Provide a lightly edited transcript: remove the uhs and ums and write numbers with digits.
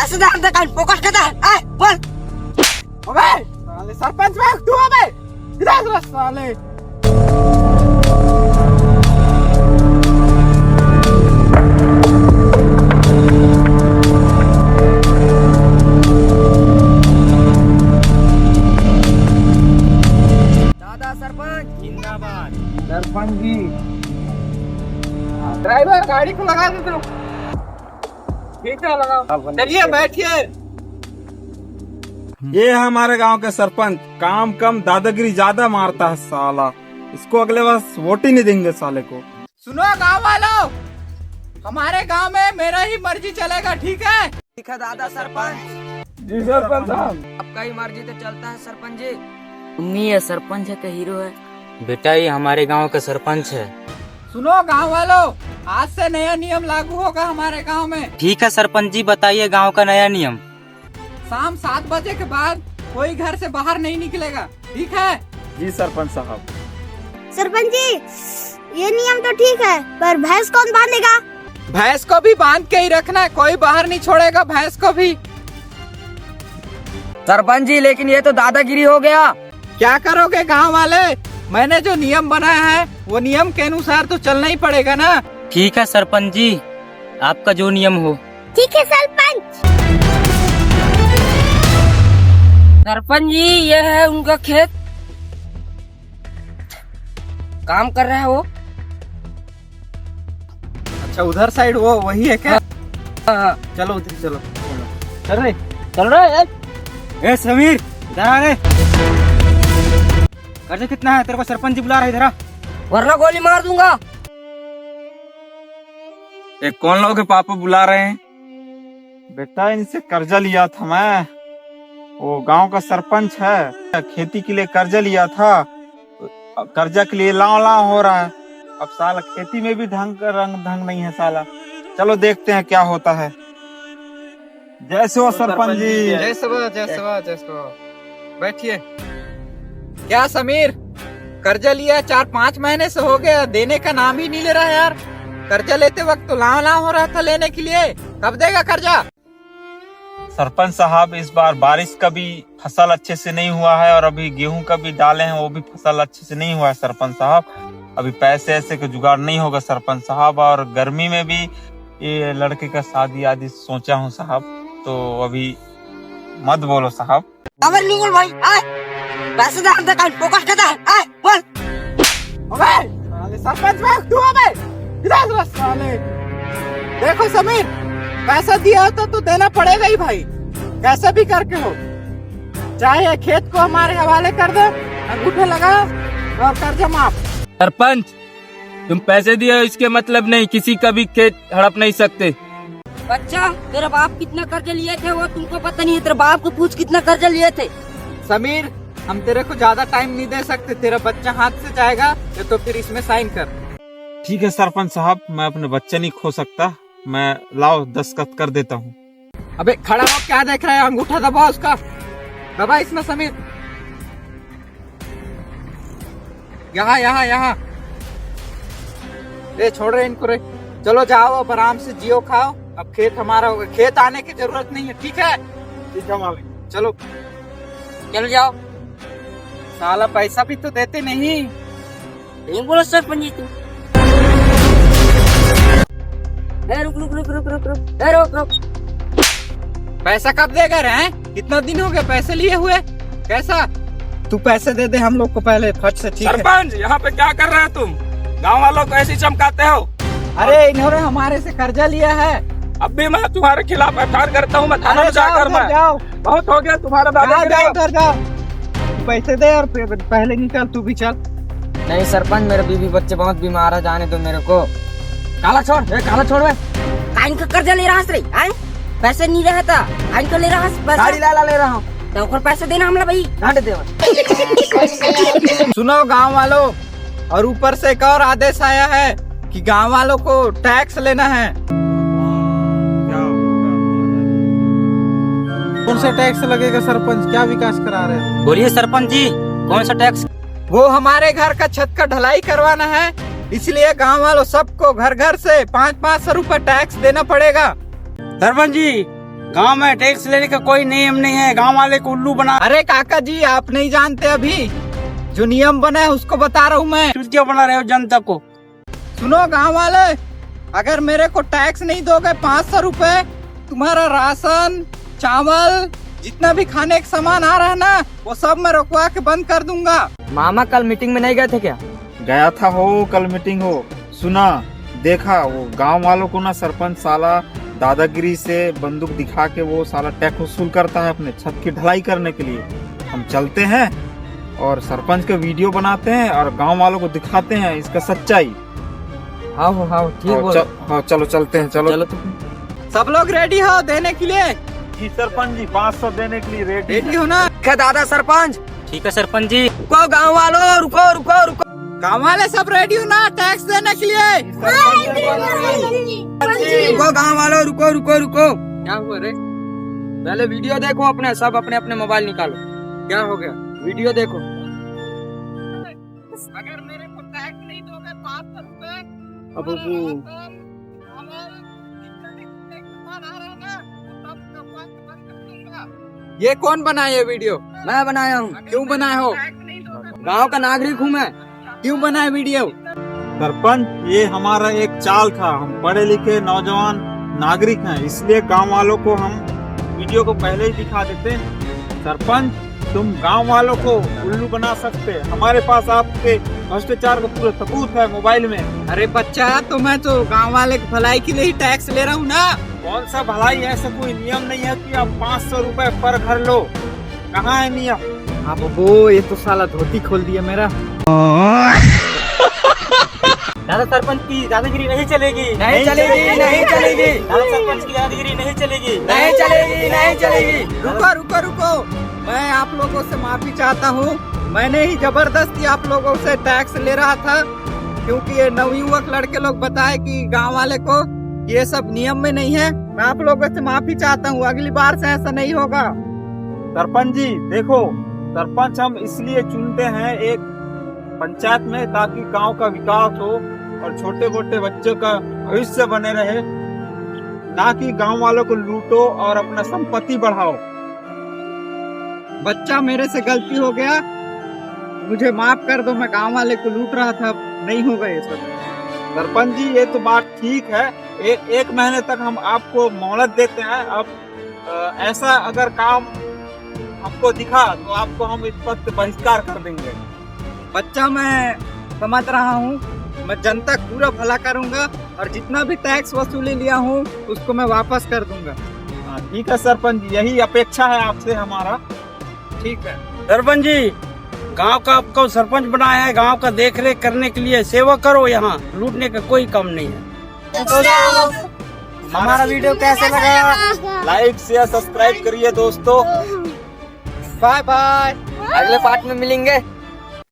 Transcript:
असं दाखवतं काय फोकस करता आय बोल अबे साले सरपंच भाग तू अबे इधर आ साले दादा सरपंच जिंदाबाद सरपंच जी। ड्राइवर गाड़ी को लगा दे तू। ठीक है लगाओ। चलिए बैठिए। ये है हमारे गांव के सरपंच, काम कम दादागिरी ज्यादा मारता है साला। इसको अगले वर्ष वोट ही नहीं देंगे साले को। सुनो गांव वालों, हमारे गांव में मेरा ही मर्जी चलेगा, ठीक है? ठीक है दादा सरपंच। जी सरपंच साहब। आपका ही मर्जी तो चलता है सरपंच जी। उम्मी है सरपंच है तो हीरो है। बेटा ये हमारे गांव का सरपंच है। सुनो गांव वालों, आज से नया नियम लागू होगा हमारे गांव में। ठीक है सरपंच जी, बताइए गांव का नया नियम। शाम 7 बजे के बाद कोई घर से बाहर नहीं निकलेगा, ठीक है? जी सरपंच साहब। सरपंच जी, ये नियम तो ठीक है, पर भैंस कौन बांधेगा? भैंस को भी बांध के ही रखना है, कोई बाहर नहीं छोड़ेगा भैंस को भी। सरपंच जी लेकिन ये तो दादागिरी हो गया। क्या करोगे गांव वाले? मैंने जो नियम बनाया है वो नियम के अनुसार तो चलना ही पड़ेगा ना। ठीक है सरपंच जी, आपका जो नियम हो। ठीक है सरपंच। सरपंच जी ये है उनका खेत, काम कर रहा है वो। अच्छा उधर साइड वो वही है क्या? हाँ। चलो उधर चलो। चल रहा ए समीर, इधर आ रे। कर्जा कितना है? तेरे को सरपंच जी बुला रहा है, इधर आ। वरना गोली मार दूंगा। ये कौन लोग के पापा बुला रहे हैं? बेटा इनसे कर्जा लिया था मैं, वो गांव का सरपंच है, खेती के लिए कर्जा लिया था, कर्जा के लिए लाव लाव हो रहा है। अब साला खेती में भी ढंग नहीं है साला। चलो देखते हैं क्या होता है। जैसे हो सरपंच जी। जैसे बैठिए। क्या समीर, कर्जा लिया 4-5 महीने से हो गया, देने का नाम ही नहीं ले रहा है यार। कर्जा लेते वक्त तो लाव लाव हो रहा था लेने के लिए, कब देगा कर्जा? सरपंच साहब इस बार बारिश का भी फसल अच्छे से नहीं हुआ है और अभी गेहूं का भी डाले हैं वो भी फसल अच्छे से नहीं हुआ है सरपंच साहब। अभी पैसे ऐसे का जुगाड़ नहीं होगा सरपंच साहब, और गर्मी में भी ये लड़के का शादी आदि सोचा हूँ साहब, तो अभी मत बोलो साहब। अबे निकल भाई आय पैसे दाखवतं काय फोकस करता आय बोल अबे साले सरपंच भाग तू अबे इधर आ साले। देखो समीर, पैसा दिया हो तो देना पड़ेगा ही भाई, कैसे भी करके हो। चाहे खेत को हमारे हवाले कर दो, अंगूठे लगा और कर्जा माफ। सरपंच तुम पैसे दिए हो इसके मतलब नहीं किसी का भी खेत हड़प नहीं सकते। बच्चा तेरा बाप कितना कर्जा लिए थे वो तुमको पता नहीं है? तेरे बाप को पूछ कितना कर्जा लिए थे। समीर हम तेरे को ज्यादा टाइम नहीं दे सकते, तेरा बच्चा हाथ से जाएगा तो फिर इसमें साइन कर। ठीक है सरपंच साहब, मैं अपने बच्चे नहीं खो सकता, मैं लाओ दस्तखत कर देता हूँ। अबे खड़ा हो, क्या देख रहा है? अंगूठा दबा उसका, दबा इसमें समीर। यहाँ यहाँ यहाँ ए छोड़ रहे इनको रे। चलो जाओ अब आराम से जियो खाओ, अब खेत हमारा होगा, खेत आने की जरूरत नहीं है, ठीक है? ठीक है मालिक। चलो चलो जाओ। साला पैसा भी तो देते नहीं। नहीं बोलो सरपंच जी तू। रुक रुक रुक रुक रुक रुक रुक रुक। पैसा कब देगा रे? कितना दिन हो गया पैसे लिए हुए? कैसा तू पैसे दे दे हम लोग को पहले फट से, ठीक है? सरपंच यहाँ पे क्या कर रहे हो तुम? गाँव वालों को ऐसे चमकाते हो? अरे इन्होंने हमारे से कर्जा लिया है। अब भी मैं तुम्हारे खिलाफ एफआईआर करता हूँ, मैं थाना में जाकर मैं जाओ, बहुत हो गया तुम्हारा जाओ, जाओ। पैसे दे और पहले निकल, तू भी चल। नहीं सरपंच मेरे बीवी बच्चे बहुत बीमार है, जाने दो मेरे को। काला छोड़, काला छोड़ बे। काइन का कर्जा ले रहा है रे? पैसे नहीं रहता काइन का ले रहा है? गाड़ी लाला ले रहा हूँ तो ऊपर पैसे देना हमला भाई। घाटे दे। सुनो गांव वालों, और ऊपर से एक और आदेश आया है कि गांव वालों को टैक्स लेना है। कौन सा टैक्स लगेगा सरपंच? क्या विकास करा रहे हैं? बोलिए सरपंच जी, कौन सा टैक्स? वो हमारे घर का छत का ढलाई करवाना है, इसलिए गांव वालों सबको घर घर से 500-500 रुपए टैक्स देना पड़ेगा। सरपंच जी गांव में टैक्स लेने का कोई नियम नहीं है, गांव वाले को उल्लू बना। अरे काका जी आप नहीं जानते, अभी जो नियम बना है उसको बता रहा हूँ मैं। क्यों बना रहे हो जनता को? सुनो गांव वाले, अगर मेरे को टैक्स नहीं दोगे 500 रुपए, तुम्हारा राशन चावल जितना भी खाने का सामान आ रहा है ना, वो सब मैं रुकवा के बंद कर दूंगा। मामा कल मीटिंग में नहीं गए थे क्या? गया था हो, कल मीटिंग हो, सुना देखा वो गांव वालों को ना सरपंच साला दादागिरी से बंदूक दिखा के वो साला टैक्स वसूल करता है अपने छत की ढलाई करने के लिए। हम चलते हैं और सरपंच का वीडियो बनाते हैं और गांव वालों को दिखाते हैं इसका सच्चाई। हाँ ठीक बोल। हाँ चलो चलते हैं, चलो सब लोग रेडी हो देने के लिए? जी सरपंच जी 500 देने के लिए रेडी हो ना? क्या दादा सरपंच? ठीक है सरपंच जी। रुको गाँव वालों, रुको रुको रुको। गाँव वाले सब रेडी हो ना टैक्स देने के लिए? रुको गाँव वालों, रुको रुको रुको। क्या हुआ रे? पहले वीडियो देखो अपने, सब अपने अपने मोबाइल निकालो। क्या हो गया? वीडियो देखो। अगर मेरे को टैक्स नहीं दोगे 500 रुपए, ये कौन बनाया ये वीडियो? मैं बनाया हूँ। क्यों बनाए हो? गांव का नागरिक हूँ मैं। क्यों बनाए वीडियो? सरपंच ये हमारा एक चाल था, हम पढ़े लिखे नौजवान नागरिक हैं, इसलिए गांव वालों को हम वीडियो को पहले ही दिखा देते हैं। सरपंच तुम गांव वालों को उल्लू बना सकते, हमारे पास आपके भ्रष्टाचार का पूरा सबूत है मोबाइल में। अरे बच्चा, तो मैं तो गांव वाले की भलाई के लिए ही टैक्स ले रहा हूँ ना। कौन सा भलाई? ऐसा कोई नियम नहीं है कि आप 500 रुपए पर घर लो, कहाँ है नियम? अब वो ये तो साला धोती खोल दिया मेरा। दादा सरपंच की दादागिरी नहीं चलेगी। नहीं चलेगी, नहीं चलेगी। दादा सरपंच की दादागिरी नहीं चलेगी। नहीं चलेगी, नहीं चलेगी। रुको रुको रुको, मैं आप लोगों से माफी चाहता हूँ। मैंने ही जबरदस्ती आप लोगों से टैक्स ले रहा था, क्योंकि ये नवयुवक लड़के लोग बताए कि गांव वाले को ये सब नियम में नहीं है। मैं आप लोगों से माफी चाहता हूँ, अगली बार से ऐसा नहीं होगा। सरपंच जी देखो, सरपंच हम इसलिए चुनते हैं एक पंचायत में ताकि गांव का विकास हो और छोटे मोटे बच्चों का भविष्य बने रहे, ना कि गांव वालों को लूटो और अपना संपत्ति बढ़ाओ। बच्चा मेरे से गलती हो गया, मुझे माफ कर दो। मैं गांव वाले को लूट रहा था, नहीं होगा ये सब। सरपंच जी ये तो बात ठीक है, एक महीने तक हम आपको मोहलत देते हैं। अब ऐसा अगर काम हमको दिखा तो आपको हम इस पद से बहिष्कार कर देंगे। बच्चा मैं समझ रहा हूँ, मैं जनता का पूरा भला करूंगा और जितना भी टैक्स वसूली लिया हूँ उसको मैं वापस कर दूंगा। हाँ ठीक है सरपंच जी, यही अपेक्षा है आपसे हमारा। ठीक है सरपंच जी, गांव का आपको सरपंच बनाया है, गांव का देख रेख करने के लिए सेवा करो, यहाँ लूटने का कोई काम नहीं है। हमारा वीडियो कैसे लगा? लाइक शेयर सब्सक्राइब करिए दोस्तों। Bye bye. अगले पार्ट में मिलेंगे।